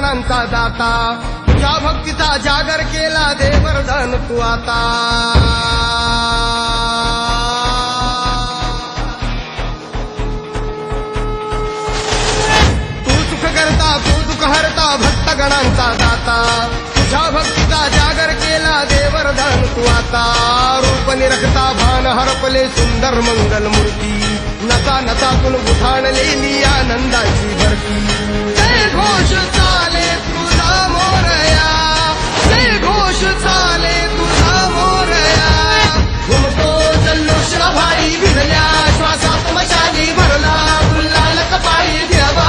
गणांचा दाता तुझ्या भक्तीचा जागर केला दे वरदान तू आता तू दुःख हरता भक्त गणांचा दाता तुझ्या भक्तीचा जागर केला दे वरदान तू आता रूप निरखता भान हरपले सुंदर मंगल मूर्ती नसा नसातून उठाणलेली आनंदाची भरती जय घोष चाले तुझा मोरया जय घोष चाले तुझा मोरया घुमतो जल्लोष भाई भिजल्या श्वासात मशाली भरला गुलाल कपाळी देवा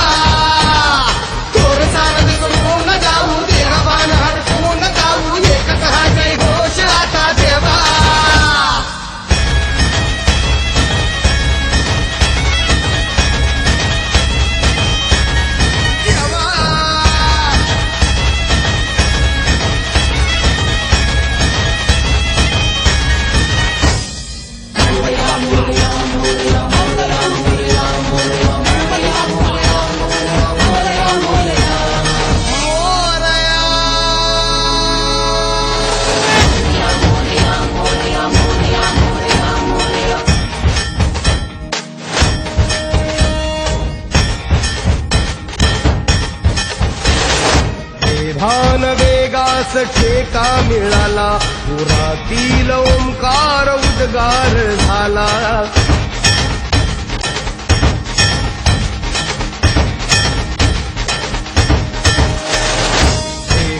भान वेगास ठेका मिळाला पुरातील ओंकार उद्गार झाला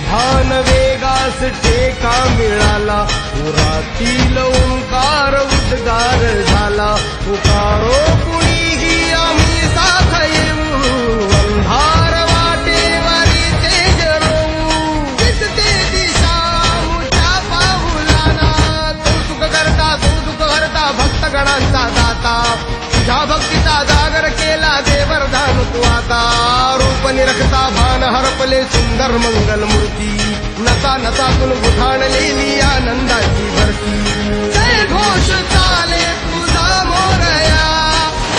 भान वेगास ठेका मिळाला पुरातील ओंकार उद्गार झाला पुकारो कुणीही आम्ही साथ येऊ अंधार भक्त गणांचा दाता तुझ्या भक्तीचा जागर केला दे वरदान तू आता रूप निरखता भान हरपले सुंदर मंगल मूर्ती नसा नसातून उठाणलेली आनंदाची भरती जय घोष चाले तुझा मोरया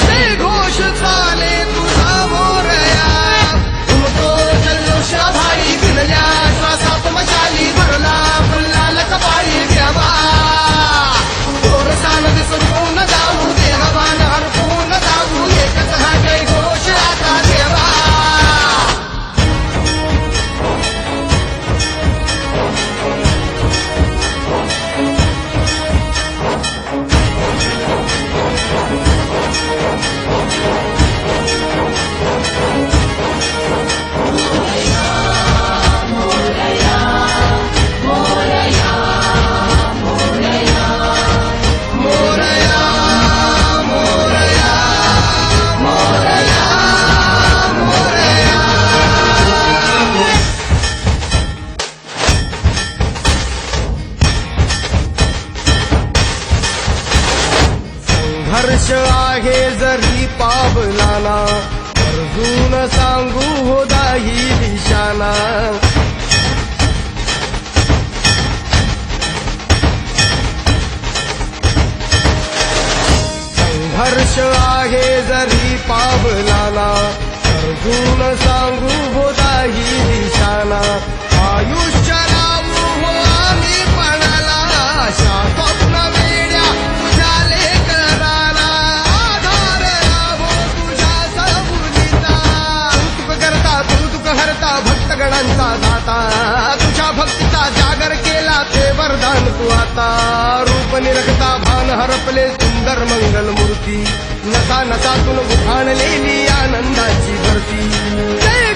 जय घोष चाले तुझा मोरया घुमतो जल्लोष भाई भिजल्या श्वासात मशाली भरला गुलाल कपाळी देवा दिसून जाऊ देहवान हरपून जाऊ एकच हा जय घोष आता देवा हर्ष आहे जरी पावलाना अर्जुन सांगू हो दाही दिशाना संघर्ष आहे जरी पावलाना अर्जुन सांगू हो दाही दिशाना आयुष्य लावू हो आम्ही पणाला आशा स्वप्न वेड्या तुझ्या लेकराला आधार लावो तुझ्या सबुलीचा तू दुःख हरता भक्त गणांचा दाता तुझ्या भक्तीचा जागर केला ते वरदान तू आता रूप निरखता भान हरपले सुंदर मंगल मूर्ती नसा नसातून उठाणलेली आनंदाची भरती जय